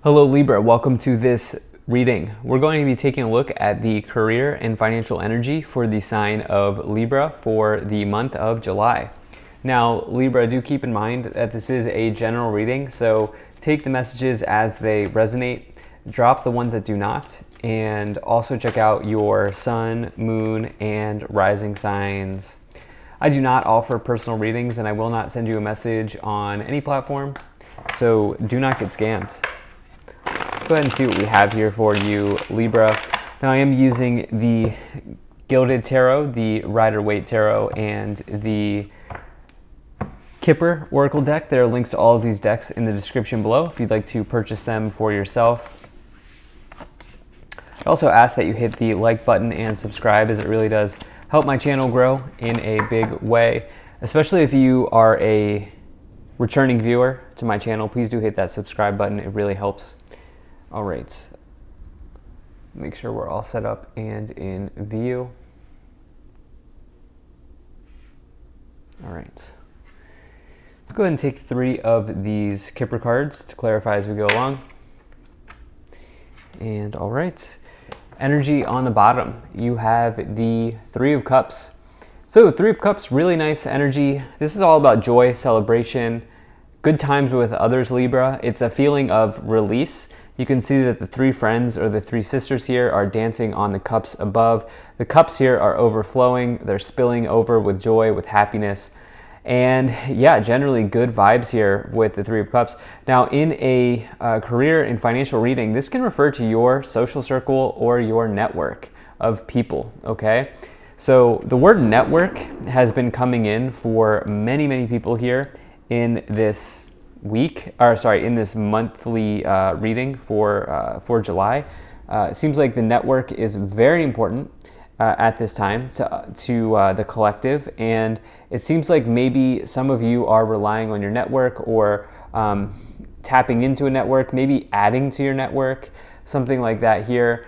Hello Libra, welcome to this reading. We're going to be taking a look at the career and financial energy for the sign of Libra for the month of July. Now Libra, do keep in mind that this is a general reading, so take the messages as they resonate, drop the ones that do not, and also check out your sun, moon, and rising signs. I do not offer personal readings and I will not send you a message on any platform, so do not get scammed. Go ahead and see what we have here for you, Libra. Now I am using the Gilded Tarot, the Rider-Waite Tarot, and the Kipper Oracle deck. There are links to all of these decks in the description below if you'd like to purchase them for yourself. I also ask that you hit the like button and subscribe, as it really does help my channel grow in a big way. Especially if you are a returning viewer to my channel, please do hit that subscribe button. It really helps. All right, make sure we're all set up and in view. All right, let's go ahead and take 3 of these Kipper cards to clarify as we go along. And all right, energy on the bottom, you have the 3 of Cups. So 3 of Cups, really nice energy. This is all about joy, celebration, good times with others, Libra. It's a feeling of release. You can see that the 3 friends or the 3 sisters here are dancing on the cups above. The cups here are overflowing. They're spilling over with joy, with happiness. And yeah, generally good vibes here with the 3 of Cups. Now in a career and financial reading, this can refer to your social circle or your network of people, okay? So the word network has been coming in for many, many people here in this in this monthly reading for July. It seems like the network is very important at this time to the collective, and it seems like maybe some of you are relying on your network or tapping into a network, maybe adding to your network, something like that here.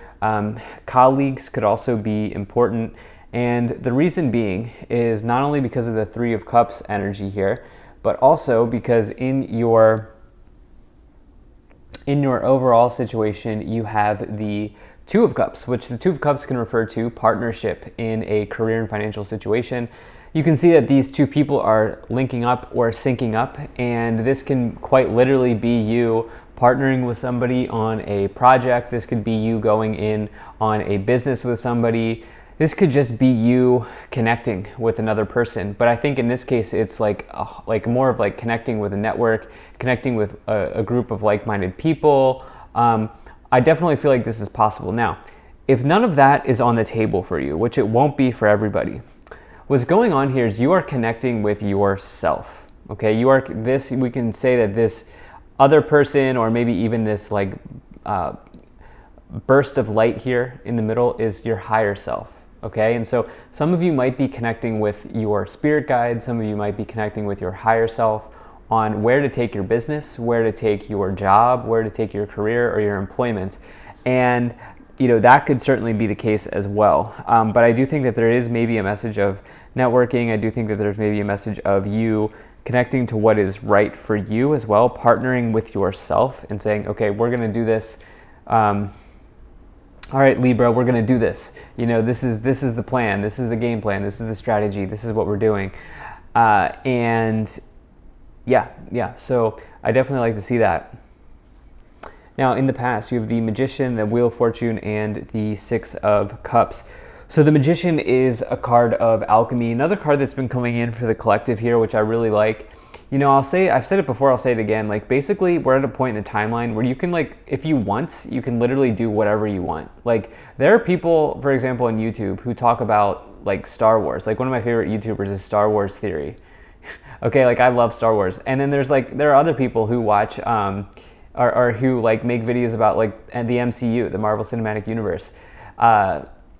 Colleagues could also be important, and the reason being is not only because of the 3 of Cups energy here, but also because in your overall situation, you have the 2 of Cups, which the 2 of Cups can refer to partnership in a career and financial situation. You can see that these 2 people are linking up or syncing up, and this can quite literally be you partnering with somebody on a project. This could be you going in on a business with somebody. This could just be you connecting with another person, but I think in this case it's like more of like connecting with a network, connecting with a group of like-minded people. I definitely feel like this is possible. Now, if none of that is on the table for you, which it won't be for everybody, what's going on here is you are connecting with yourself. Okay, we can say that this other person, or maybe even this like burst of light here in the middle, is your higher self. Okay, and so some of you might be connecting with your spirit guide, some of you might be connecting with your higher self on where to take your business, where to take your job, where to take your career or your employment. And that could certainly be the case as well. But I do think that there is maybe a message of networking. I do think that there's maybe a message of you connecting to what is right for you as well, partnering with yourself and saying, okay, we're gonna do this. All right, Libra, we're gonna do this. This is the plan. This is the game plan. This is the strategy. This is what we're doing. And yeah. So I definitely like to see that. Now, in the past, you have the Magician, the Wheel of Fortune, and the 6 of Cups. So the Magician is a card of alchemy. Another card that's been coming in for the collective here, which I really like. I've said it before, I'll say it again. Like, basically, we're at a point in the timeline where you can, if you want, you can literally do whatever you want. Like, there are people, for example, on YouTube who talk about, Star Wars. Like, one of my favorite YouTubers is Star Wars Theory. Okay, I love Star Wars. And then there are other people who watch, or who, make videos about, the MCU, the Marvel Cinematic Universe.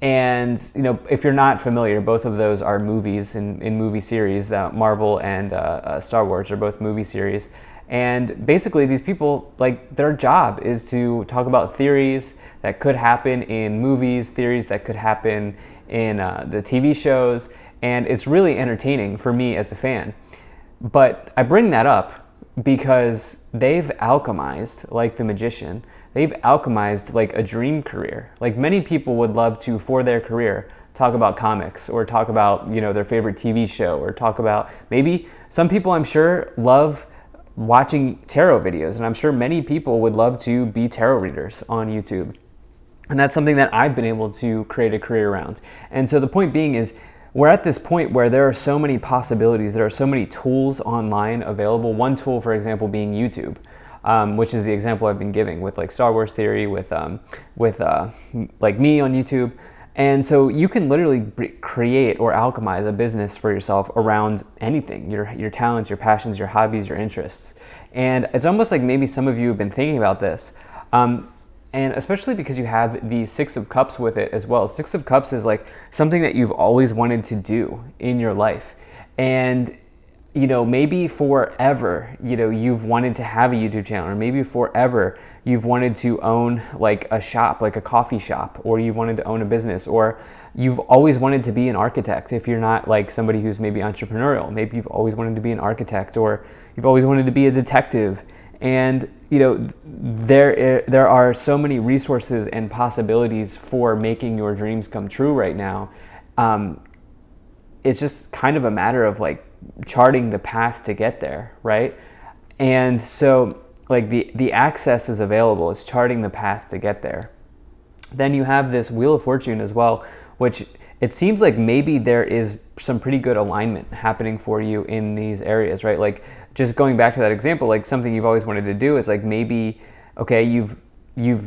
And if you're not familiar, both of those are movies in movie series. That Marvel and Star Wars are both movie series, and basically these people, their job is to talk about theories that could happen in movies, theories that could happen in the TV shows, and it's really entertaining for me as a fan. But I bring that up because they've alchemized, like the magician, they've alchemized like a dream career. Like many people would love to, for their career, talk about comics or talk about, you know, their favorite TV show, or talk about, maybe some people I'm sure love watching tarot videos, and I'm sure many people would love to be tarot readers on YouTube. And that's something that I've been able to create a career around. And so the point being is, we're at this point where there are so many possibilities, there are so many tools online available. One tool, for example, being YouTube, which is the example I've been giving with like Star Wars Theory, with like me on YouTube. And so you can literally create or alchemize a business for yourself around anything, your talents, your passions, your hobbies, your interests. And it's almost like maybe some of you have been thinking about this. And especially because you have the Six of Cups with it as well. Six of Cups is like something that you've always wanted to do in your life. And, you know, maybe forever, you know, you've wanted to have a YouTube channel, or maybe forever you've wanted to own like a shop, like a coffee shop, or you wanted to own a business, or you've always wanted to be an architect. If you're not like somebody who's maybe entrepreneurial, maybe you've always wanted to be an architect, or you've always wanted to be a detective. And, you know, there are so many resources and possibilities for making your dreams come true right now. It's just kind of a matter of like charting the path to get there, right? And so like the access is available. It's charting the path to get there. Then you have this Wheel of Fortune as well, which it seems like maybe there is some pretty good alignment happening for you in these areas, right? Like just going back to that example, like something you've always wanted to do is like maybe, okay, you've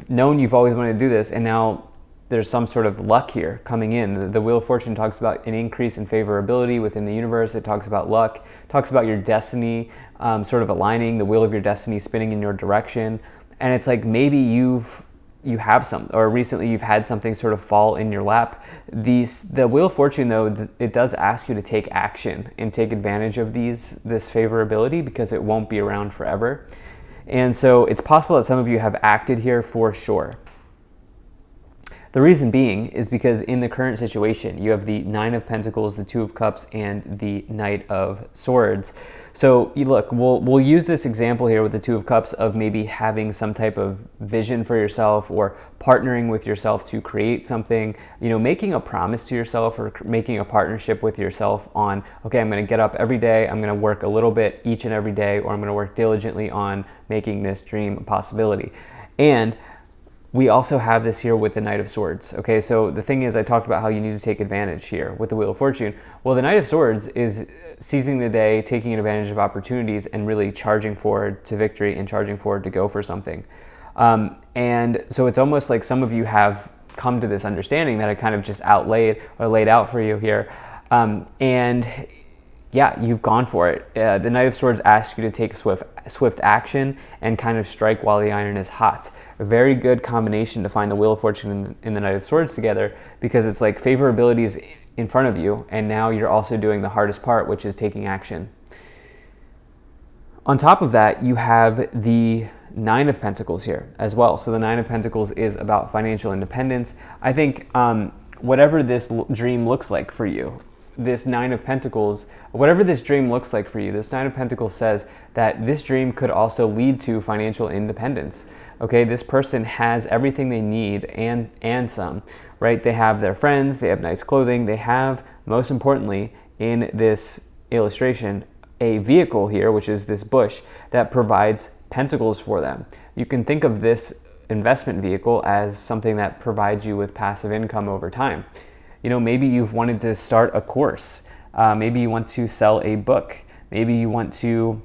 known you've always wanted to do this, and now there's some sort of luck here coming in. The Wheel of Fortune talks about an increase in favorability within the universe. It talks about luck, talks about your destiny sort of aligning, the wheel of your destiny spinning in your direction. And it's like maybe you have some, or recently you've had something sort of fall in your lap. The Wheel of Fortune, though, it does ask you to take action and take advantage of this favorability, because it won't be around forever. And so it's possible that some of you have acted here for sure. The reason being is because in the current situation, you have the Nine of Pentacles, the Two of Cups, and the Knight of Swords. So you look, we'll use this example here with the Two of Cups of maybe having some type of vision for yourself, or partnering with yourself to create something, you know, making a promise to yourself, or making a partnership with yourself on, okay, I'm going to get up every day, I'm going to work a little bit each and every day, or I'm going to work diligently on making this dream a possibility. And we also have this here with the Knight of Swords. Okay, so the thing is, I talked about how you need to take advantage here with the Wheel of Fortune. Well, the Knight of Swords is seizing the day, taking advantage of opportunities, and really charging forward to victory and charging forward to go for something. And so it's almost like some of you have come to this understanding that I kind of just laid out for you here. And yeah, you've gone for it. The Knight of Swords asks you to take swift action and kind of strike while the iron is hot. A very good combination to find the Wheel of Fortune and the Knight of Swords together, because it's like favorability is in front of you, and now you're also doing the hardest part, which is taking action. On top of that, you have the Nine of Pentacles here as well. So the Nine of Pentacles is about financial independence. I think whatever this dream looks like for you, this Nine of Pentacles, whatever this dream looks like for you, this Nine of Pentacles says that this dream could also lead to financial independence. Okay, this person has everything they need and some, right? They have their friends, they have nice clothing, they have, most importantly, in this illustration, a vehicle here, which is this bush, that provides pentacles for them. You can think of this investment vehicle as something that provides you with passive income over time. You know, maybe you've wanted to start a course. Maybe you want to sell a book. Maybe you want to,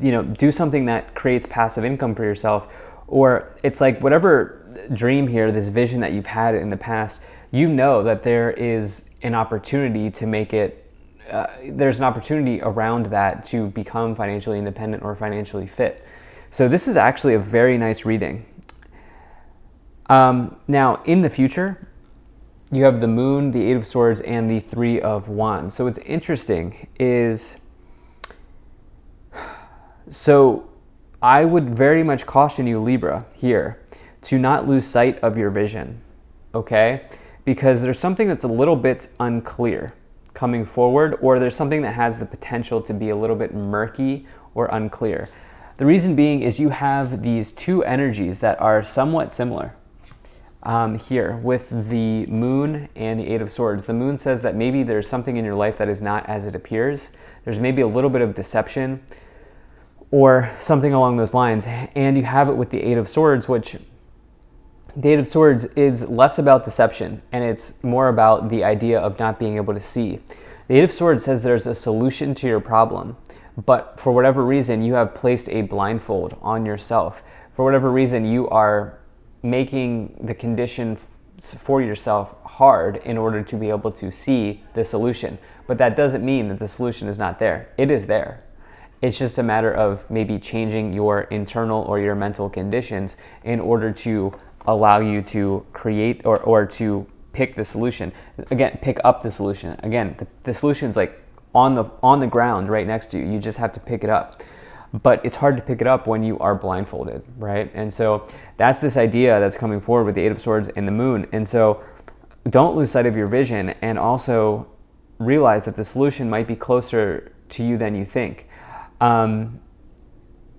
you know, do something that creates passive income for yourself. Or it's like whatever dream here, this vision that you've had in the past, you know that there is an opportunity to make it, there's an opportunity around that to become financially independent or financially fit. So this is actually a very nice reading. Now, in the future, you have the Moon, the Eight of Swords, and the Three of Wands. So what's interesting is, so I would very much caution you, Libra, here, to not lose sight of your vision, okay? Because there's something that's a little bit unclear coming forward, or there's something that has the potential to be a little bit murky or unclear. The reason being is you have these two energies that are somewhat similar here with the Moon and the Eight of Swords. The Moon says that maybe there's something in your life that is not as it appears. There's maybe a little bit of deception or something along those lines. And you have it with the Eight of Swords, which the Eight of Swords is less about deception and it's more about the idea of not being able to see. The Eight of Swords says there's a solution to your problem, but for whatever reason, you have placed a blindfold on yourself. For whatever reason, you are making the condition for yourself hard in order to be able to see the solution. But that doesn't mean that the solution is not there. It is there. It's just a matter of maybe changing your internal or your mental conditions in order to allow you to create or to pick the solution. Again, pick up the solution. Again, the solution's like on the ground right next to you. You just have to pick it up. But it's hard to pick it up when you are blindfolded, right? And so that's this idea that's coming forward with the Eight of Swords and the Moon. And so don't lose sight of your vision, and also realize that the solution might be closer to you than you think.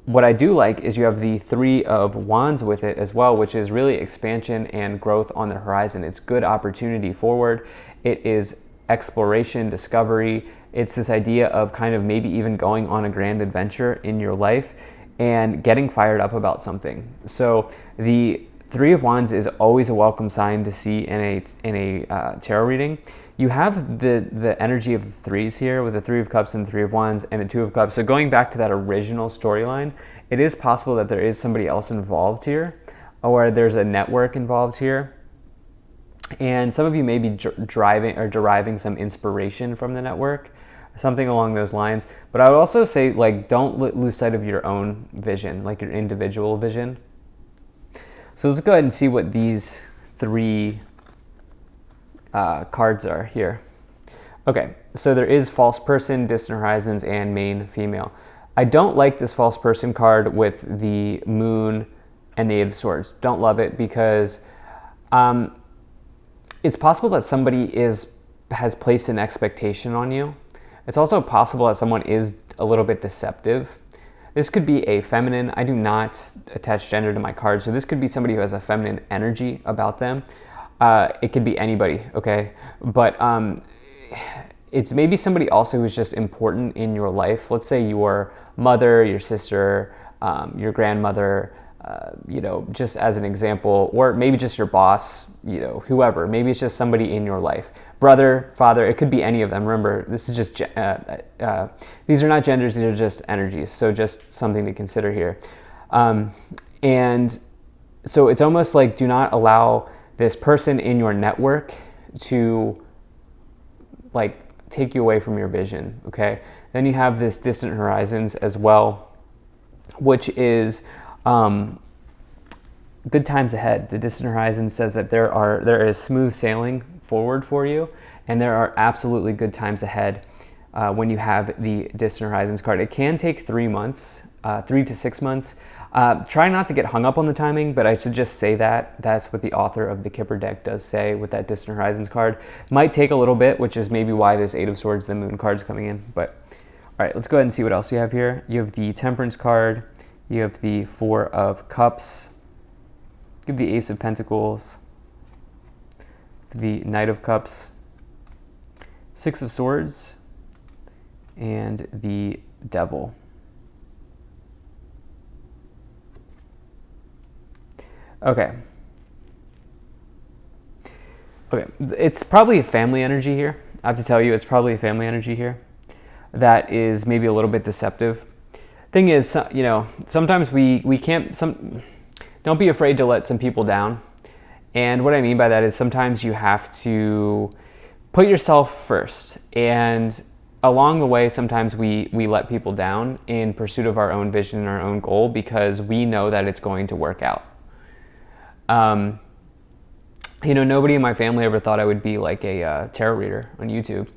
What I do like is you have the Three of Wands with it as well, which is really expansion and growth on the horizon. It's good opportunity forward. It is exploration, discovery. It's this idea of kind of maybe even going on a grand adventure in your life and getting fired up about something. So the Three of Wands is always a welcome sign to see in a tarot reading. You have the energy of the threes here with the Three of Cups and the Three of Wands and the Two of Cups. So going back to that original storyline, it is possible that there is somebody else involved here, or there's a network involved here. And some of you may be deriving some inspiration from the network, something along those lines. But I would also say, like, don't lose sight of your own vision, like your individual vision. So let's go ahead and see what these three cards are here. Okay, so there is false person, distant horizons, and main female. I don't like this false person card with the Moon and the Eight of Swords. Don't love it because it's possible that somebody has placed an expectation on you. It's also possible that someone is a little bit deceptive. This could be a feminine. I do not attach gender to my card, so this could be somebody who has a feminine energy about them. It could be anybody, okay? But it's maybe somebody also who's just important in your life. Let's say your mother, your sister, your grandmother, just as an example, or maybe just your boss, whoever. Maybe it's just somebody in your life. Brother, father, it could be any of them. Remember, this is just, these are not genders, these are just energies. So just something to consider here. And so it's almost like do not allow this person in your network to like take you away from your vision, okay? Then you have this distant horizons as well, which is good times ahead. The distant horizon says that there is smooth sailing forward for you, and there are absolutely good times ahead when you have the distant horizons card. It can take 3 months, 3 to 6 months. Try not to get hung up on the timing, but I should just say that that's what the author of the Kipper deck does say with that distant horizons card. Might take a little bit, which is maybe why this Eight of Swords, the Moon card is coming in. But all right, let's go ahead and see what else we have here. You have the Temperance card. You have the Four of Cups. You have the Ace of Pentacles. The Knight of Cups. Six of Swords. And the Devil. Okay. It's probably a family energy here. I have to tell you, it's probably a family energy here that is maybe a little bit deceptive. Thing is, sometimes we can't, don't be afraid to let some people down. And what I mean by that is sometimes you have to put yourself first. And along the way, sometimes we let people down in pursuit of our own vision and our own goal because we know that it's going to work out. Nobody in my family ever thought I would be like a tarot reader on YouTube.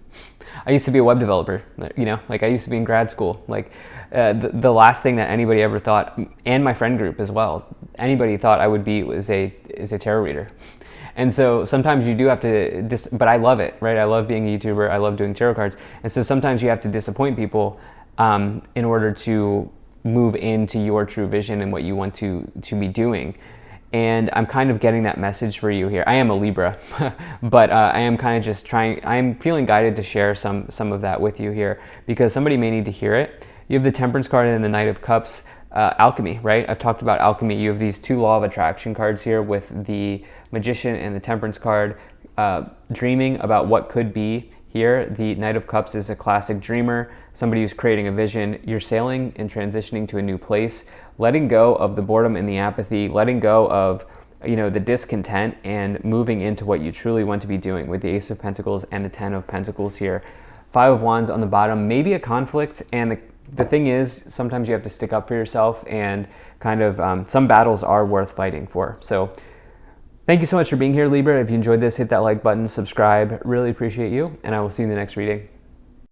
I used to be a web developer, like I used to be in grad school. Like the last thing that anybody ever thought, and my friend group as well, anybody thought I would be is a tarot reader. And so sometimes you do have to, but I love it, right? I love being a YouTuber. I love doing tarot cards. And so sometimes you have to disappoint people in order to move into your true vision and what you want to be doing. And I'm kind of getting that message for you here. I am a Libra, but I am kind of just I'm feeling guided to share some of that with you here, because somebody may need to hear it. You have the Temperance card and the Knight of Cups, alchemy, right? I've talked about alchemy. You have these two Law of Attraction cards here with the Magician and the Temperance card, dreaming about what could be. Here, the Knight of Cups is a classic dreamer, somebody who's creating a vision. You're sailing and transitioning to a new place, letting go of the boredom and the apathy, letting go of, the discontent, and moving into what you truly want to be doing with the Ace of Pentacles and the Ten of Pentacles here. Five of Wands on the bottom, maybe a conflict, and the thing is, sometimes you have to stick up for yourself, and kind of some battles are worth fighting for. So thank you so much for being here, Libra. If you enjoyed this, hit that like button, subscribe. Really appreciate you, and I will see you in the next reading.